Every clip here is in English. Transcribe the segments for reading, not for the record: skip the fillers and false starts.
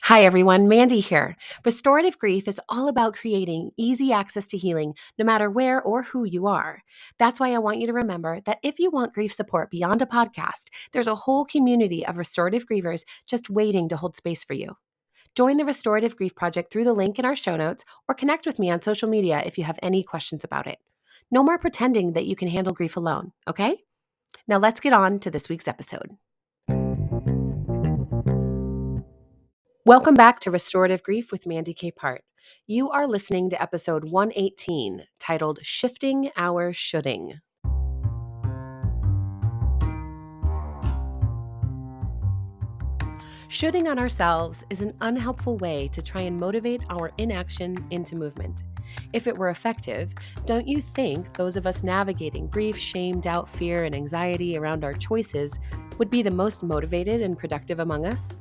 Hi, everyone. Mandy here. Restorative Grief is all about creating easy access to healing no matter where or who you are. That's why I want you to remember that if you want grief support beyond a podcast, there's a whole community of restorative grievers just waiting to hold space for you. Join the Restorative Grief Project through the link in our show notes or connect with me on social media if you have any questions about it. No more pretending that you can handle grief alone, okay? Now let's get on to this week's episode. Welcome back to Restorative Grief with Mandy K. Part. You are listening to episode 118, titled Shifting Our Shoulding. Shoulding on ourselves is an unhelpful way to try and motivate our inaction into movement. If it were effective, don't you think those of us navigating grief, shame, doubt, fear, and anxiety around our choices would be the most motivated and productive among us?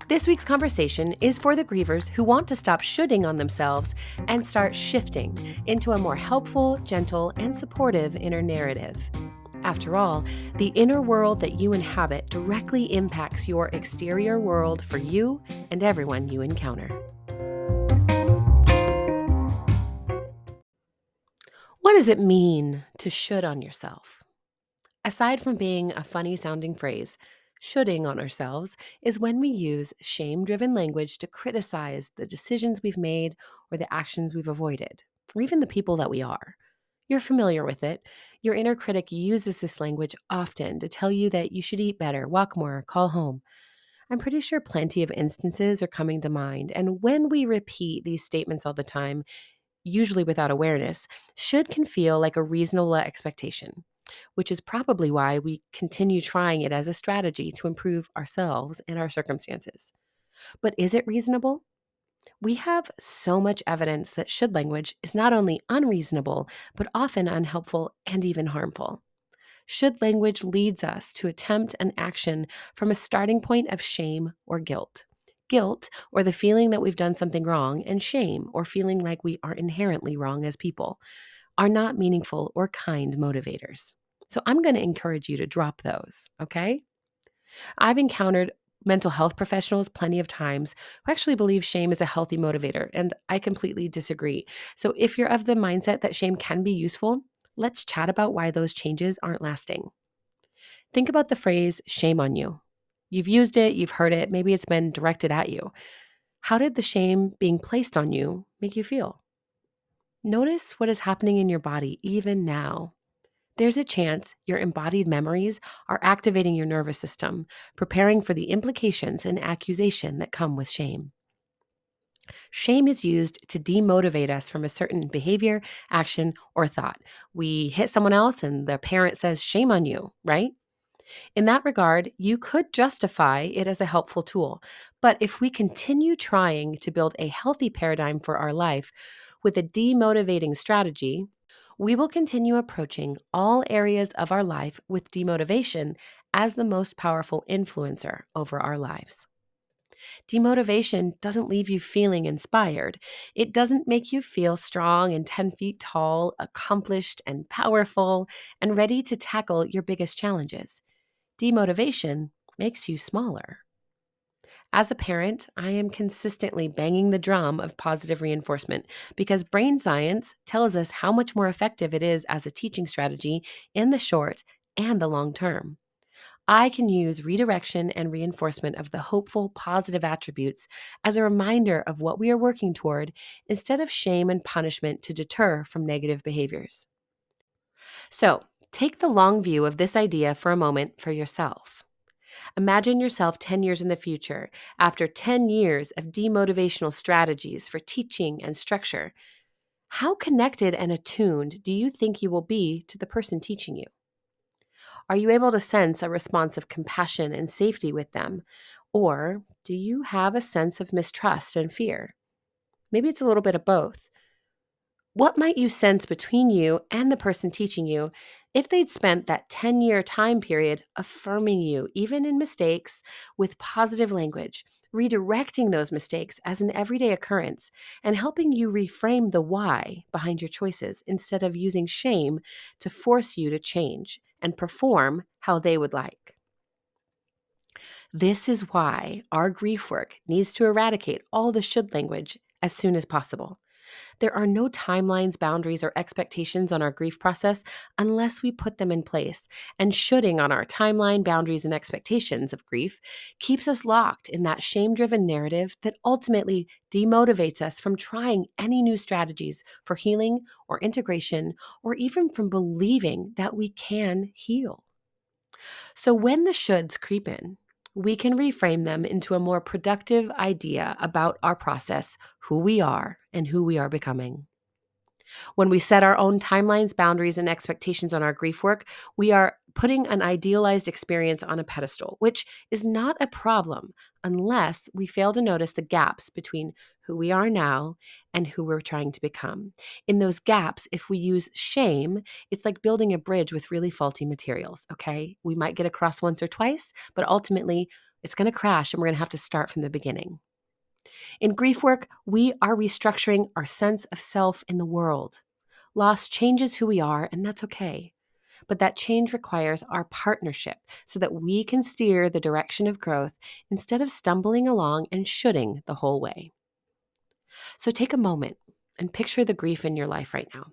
This week's conversation is for the grievers who want to stop shoulding on themselves and start shifting into a more helpful, gentle, and supportive inner narrative. After all, the inner world that you inhabit directly impacts your exterior world for you and everyone you encounter. What does it mean to should on yourself? Aside from being a funny-sounding phrase, shoulding on ourselves is when we use shame-driven language to criticize the decisions we've made or the actions we've avoided, or even the people that we are. You're familiar with it. Your inner critic uses this language often to tell you that you should eat better, walk more, call home. I'm pretty sure plenty of instances are coming to mind, and when we repeat these statements all the time, usually without awareness, should can feel like a reasonable expectation, which is probably why we continue trying it as a strategy to improve ourselves and our circumstances. But is it reasonable? We have so much evidence that should language is not only unreasonable, but often unhelpful and even harmful. Should language leads us to attempt an action from a starting point of shame or guilt. Guilt, or the feeling that we've done something wrong, and shame, or feeling like we are inherently wrong as people, are not meaningful or kind motivators. So I'm going to encourage you to drop those, okay? I've encountered mental health professionals plenty of times who actually believe shame is a healthy motivator, and I completely disagree. So if you're of the mindset that shame can be useful, let's chat about why those changes aren't lasting. Think about the phrase, shame on you. You've used it, you've heard it, maybe it's been directed at you. How did the shame being placed on you make you feel? Notice what is happening in your body even now. There's a chance your embodied memories are activating your nervous system, preparing for the implications and accusation that come with shame. Shame is used to demotivate us from a certain behavior, action, or thought. We hit someone else and the parent says, shame on you, right? In that regard, you could justify it as a helpful tool. But if we continue trying to build a healthy paradigm for our life with a demotivating strategy, we will continue approaching all areas of our life with demotivation as the most powerful influencer over our lives. Demotivation doesn't leave you feeling inspired. It doesn't make you feel strong and 10 feet tall, accomplished and powerful, and ready to tackle your biggest challenges. Demotivation makes you smaller. As a parent, I am consistently banging the drum of positive reinforcement because brain science tells us how much more effective it is as a teaching strategy in the short and the long term. I can use redirection and reinforcement of the hopeful, positive attributes as a reminder of what we are working toward instead of shame and punishment to deter from negative behaviors. So, take the long view of this idea for a moment for yourself. Imagine yourself 10 years in the future, after 10 years of demotivational strategies for teaching and structure. How connected and attuned do you think you will be to the person teaching you? Are you able to sense a response of compassion and safety with them? Or do you have a sense of mistrust and fear? Maybe it's a little bit of both. What might you sense between you and the person teaching you if they'd spent that 10-year time period affirming you, even in mistakes, with positive language, redirecting those mistakes as an everyday occurrence, and helping you reframe the why behind your choices instead of using shame to force you to change and perform how they would like? This is why our grief work needs to eradicate all the should language as soon as possible. There are no timelines, boundaries, or expectations on our grief process unless we put them in place. And shoulding on our timeline, boundaries, and expectations of grief keeps us locked in that shame driven narrative that ultimately demotivates us from trying any new strategies for healing or integration, or even from believing that we can heal. So when the shoulds creep in, we can reframe them into a more productive idea about our process, who we are, and who we are becoming. When we set our own timelines, boundaries, and expectations on our grief work, we are putting an idealized experience on a pedestal, which is not a problem unless we fail to notice the gaps between who we are now and who we're trying to become. In those gaps, if we use shame, it's like building a bridge with really faulty materials, okay? We might get across once or twice, but ultimately it's going to crash and we're going to have to start from the beginning. In grief work, we are restructuring our sense of self in the world. Loss changes who we are, and that's okay. But that change requires our partnership so that we can steer the direction of growth instead of stumbling along and shoulding the whole way. So take a moment and picture the grief in your life right now.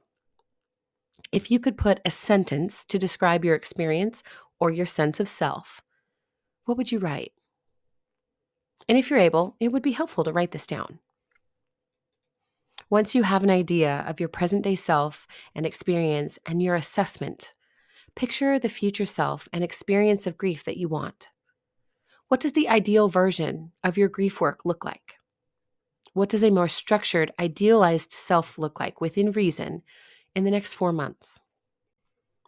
If you could put a sentence to describe your experience or your sense of self, what would you write? And if you're able, it would be helpful to write this down. Once you have an idea of your present day self and experience and your assessment, picture the future self and experience of grief that you want. What does the ideal version of your grief work look like? What does a more structured, idealized self look like within reason in the next 4 months?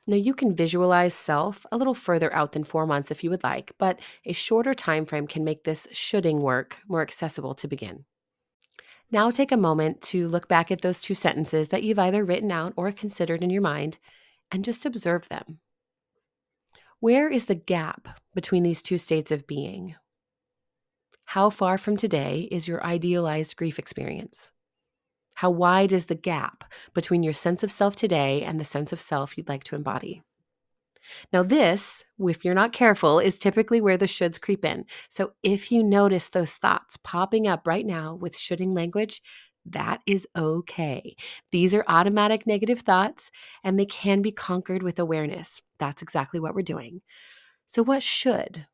Now, you can visualize self a little further out than 4 months if you would like, but a shorter time frame can make this shoulding work more accessible to begin. Now take a moment to look back at those two sentences that you've either written out or considered in your mind and just observe them. Where is the gap between these two states of being? How far from today is your idealized grief experience? How wide is the gap between your sense of self today and the sense of self you'd like to embody? Now this, if you're not careful, is typically where the shoulds creep in. So if you notice those thoughts popping up right now with shoulding language, that is okay. These are automatic negative thoughts and they can be conquered with awareness. That's exactly what we're doing. So what should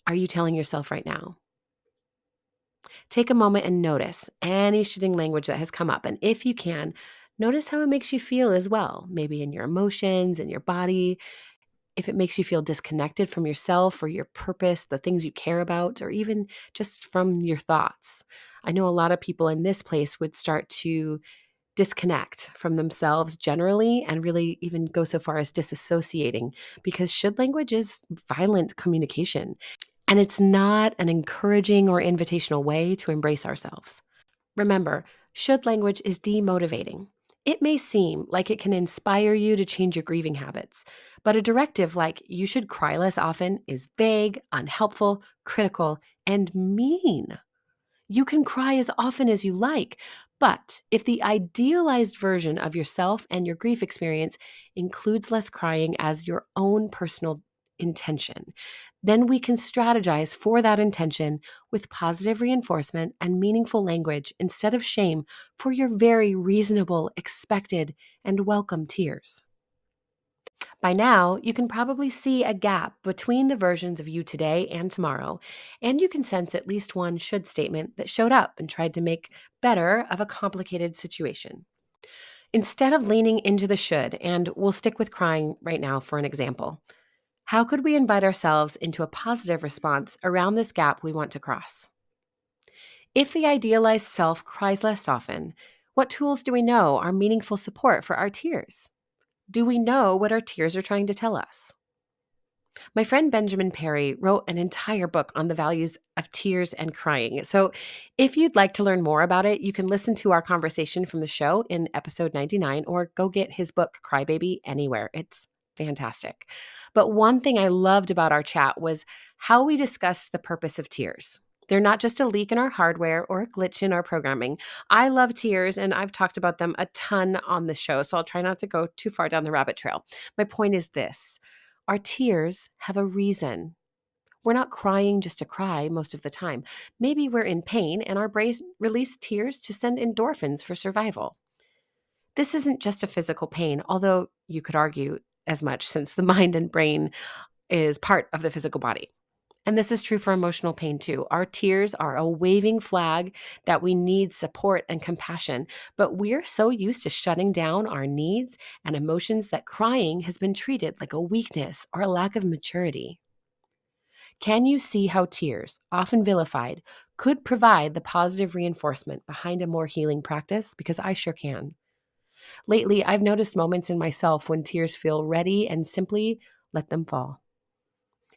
are you telling yourself right now? Take a moment and notice any shoulding language that has come up. And if you can, notice how it makes you feel as well, maybe in your emotions, in your body, if it makes you feel disconnected from yourself or your purpose, the things you care about, or even just from your thoughts. I know a lot of people in this place would start to disconnect from themselves generally and really even go so far as disassociating because should language is violent communication. And it's not an encouraging or invitational way to embrace ourselves. Remember, should language is demotivating. It may seem like it can inspire you to change your grieving habits, but a directive like you should cry less often is vague, unhelpful, critical, and mean. You can cry as often as you like, but if the idealized version of yourself and your grief experience includes less crying as your own personal intention, then we can strategize for that intention with positive reinforcement and meaningful language instead of shame for your very reasonable, expected, and welcome tears. By now, you can probably see a gap between the versions of you today and tomorrow, and you can sense at least one should statement that showed up and tried to make better of a complicated situation. Instead of leaning into the should, and we'll stick with crying right now for an example, how could we invite ourselves into a positive response around this gap we want to cross? If the idealized self cries less often, what tools do we know are meaningful support for our tears? Do we know what our tears are trying to tell us? My friend Benjamin Perry wrote an entire book on the values of tears and crying. So if you'd like to learn more about it, you can listen to our conversation from the show in episode 99 or go get his book, Crybaby, anywhere. It's fantastic. But one thing I loved about our chat was how we discussed the purpose of tears. They're not just a leak in our hardware or a glitch in our programming. I love tears, and I've talked about them a ton on the show, so I'll try not to go too far down the rabbit trail. My point is this. Our tears have a reason. We're not crying just to cry most of the time. Maybe we're in pain and our brains release tears to send endorphins for survival. This isn't just a physical pain, although you could argue as much since the mind and brain is part of the physical body. And this is true for emotional pain too. Our tears are a waving flag that we need support and compassion, but we're so used to shutting down our needs and emotions that crying has been treated like a weakness or a lack of maturity. Can you see how tears, often vilified, could provide the positive reinforcement behind a more healing practice? Because I sure can. Lately, I've noticed moments in myself when tears feel ready and simply let them fall.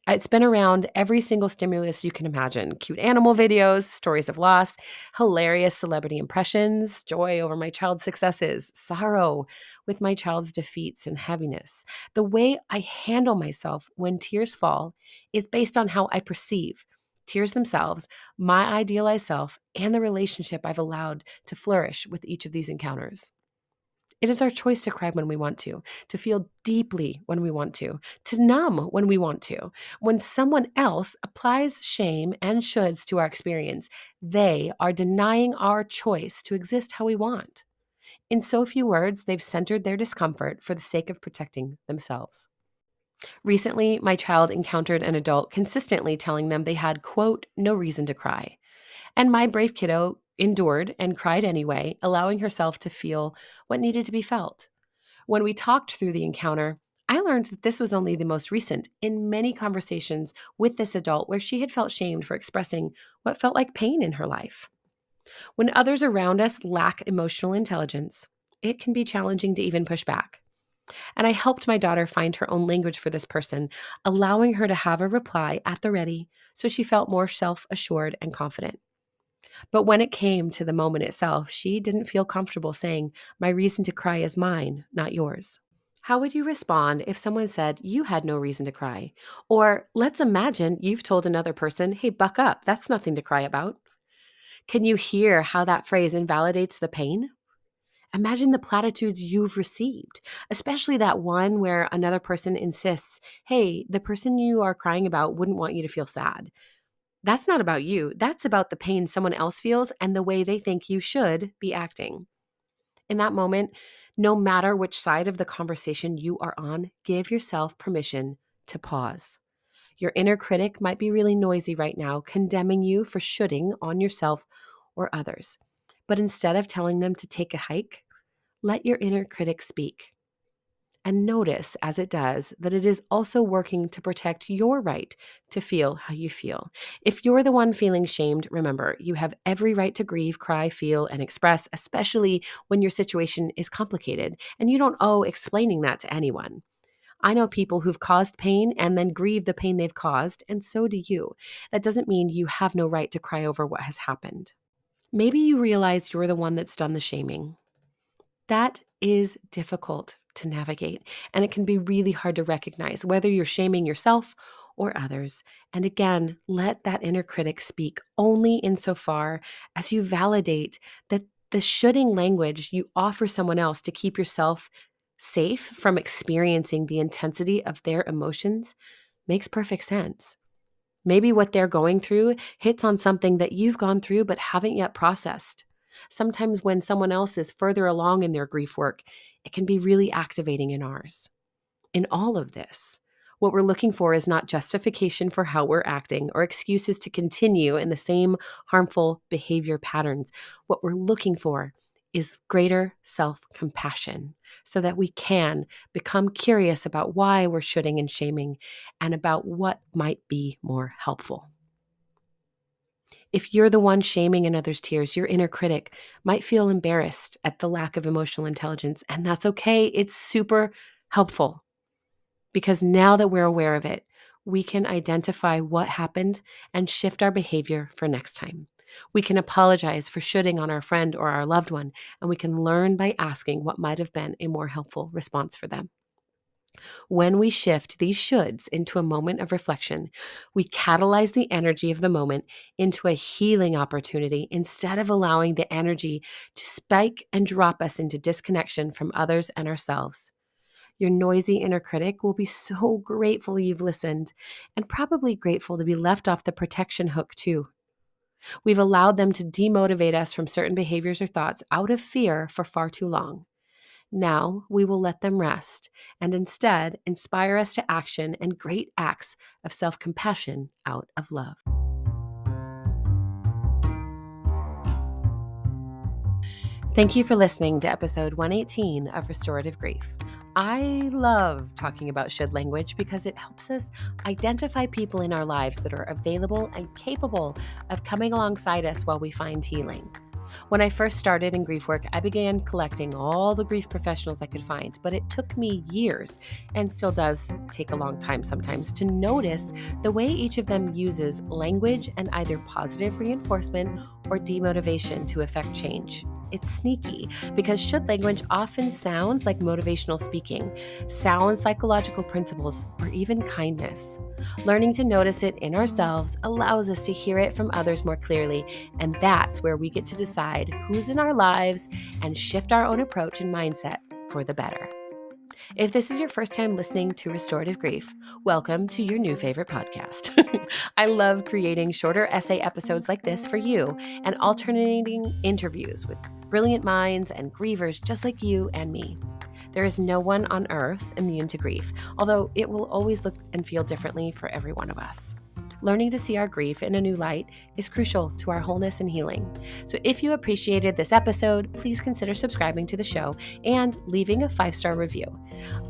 It's been around every single stimulus you can imagine: cute animal videos, stories of loss, hilarious celebrity impressions, joy over my child's successes, sorrow with my child's defeats and heaviness. The way I handle myself when tears fall is based on how I perceive tears themselves, my idealized self, and the relationship I've allowed to flourish with each of these encounters. It is our choice to cry when we want to feel deeply when we want to numb when we want to. When someone else applies shame and shoulds to our experience, they are denying our choice to exist how we want. In so few words, they've centered their discomfort for the sake of protecting themselves. Recently, my child encountered an adult consistently telling them they had, quote, no reason to cry. And my brave kiddo endured and cried anyway, allowing herself to feel what needed to be felt. When we talked through the encounter, I learned that this was only the most recent in many conversations with this adult where she had felt shamed for expressing what felt like pain in her life. When others around us lack emotional intelligence, it can be challenging to even push back. And I helped my daughter find her own language for this person, allowing her to have a reply at the ready so she felt more self-assured and confident. But when it came to the moment itself, she didn't feel comfortable saying, my reason to cry is mine, not yours. How would you respond if someone said you had no reason to cry? Or let's imagine you've told another person, hey, buck up, that's nothing to cry about. Can you hear how that phrase invalidates the pain? Imagine the platitudes you've received, especially that one where another person insists, hey, the person you are crying about wouldn't want you to feel sad. That's not about you. That's about the pain someone else feels and the way they think you should be acting. In that moment, no matter which side of the conversation you are on, give yourself permission to pause. Your inner critic might be really noisy right now, condemning you for shoulding on yourself or others. But instead of telling them to take a hike, let your inner critic speak. And notice as it does that it is also working to protect your right to feel how you feel. If you're the one feeling shamed, remember, you have every right to grieve, cry, feel, and express, especially when your situation is complicated, and you don't owe explaining that to anyone. I know people who've caused pain and then grieve the pain they've caused, and so do you. That doesn't mean you have no right to cry over what has happened. Maybe you realize you're the one that's done the shaming. That is difficult to navigate, and it can be really hard to recognize whether you're shaming yourself or others. And again, let that inner critic speak only insofar as you validate that the shoulding language you offer someone else to keep yourself safe from experiencing the intensity of their emotions makes perfect sense. Maybe what they're going through hits on something that you've gone through but haven't yet processed. Sometimes when someone else is further along in their grief work, it can be really activating in ours. In all of this, what we're looking for is not justification for how we're acting or excuses to continue in the same harmful behavior patterns. What we're looking for is greater self-compassion so that we can become curious about why we're shoulding and shaming and about what might be more helpful. If you're the one shaming another's tears, your inner critic might feel embarrassed at the lack of emotional intelligence, and that's okay. It's super helpful because now that we're aware of it, we can identify what happened and shift our behavior for next time. We can apologize for shoulding on our friend or our loved one, and we can learn by asking what might have been a more helpful response for them. When we shift these shoulds into a moment of reflection, we catalyze the energy of the moment into a healing opportunity instead of allowing the energy to spike and drop us into disconnection from others and ourselves. Your noisy inner critic will be so grateful you've listened, and probably grateful to be left off the protection hook too. We've allowed them to demotivate us from certain behaviors or thoughts out of fear for far too long. Now we will let them rest and instead inspire us to action and great acts of self-compassion out of love. Thank you for listening to episode 118 of Restorative Grief. I love talking about should language because it helps us identify people in our lives that are available and capable of coming alongside us while we find healing. When I first started in grief work, I began collecting all the grief professionals I could find, but it took me years, and still does take a long time sometimes, to notice the way each of them uses language and either positive reinforcement or demotivation to affect change. It's sneaky because should language often sounds like motivational speaking, sound psychological principles, or even kindness. Learning to notice it in ourselves allows us to hear it from others more clearly, and that's where we get to decide who's in our lives and shift our own approach and mindset for the better. If this is your first time listening to Restorative Grief, welcome to your new favorite podcast. I love creating shorter essay episodes like this for you and alternating interviews with brilliant minds and grievers just like you and me. There is no one on earth immune to grief, although it will always look and feel differently for every one of us. Learning to see our grief in a new light is crucial to our wholeness and healing. So if you appreciated this episode, please consider subscribing to the show and leaving a 5-star review.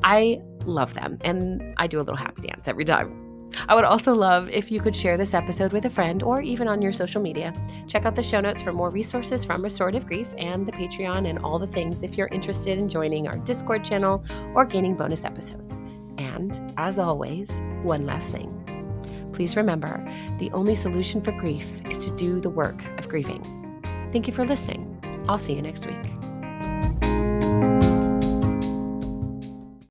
I love them, and I do a little happy dance every time. I would also love if you could share this episode with a friend or even on your social media. Check out the show notes for more resources from Restorative Grief and the Patreon and all the things if you're interested in joining our Discord channel or gaining bonus episodes. And as always, one last thing. Please remember, the only solution for grief is to do the work of grieving. Thank you for listening. I'll see you next week.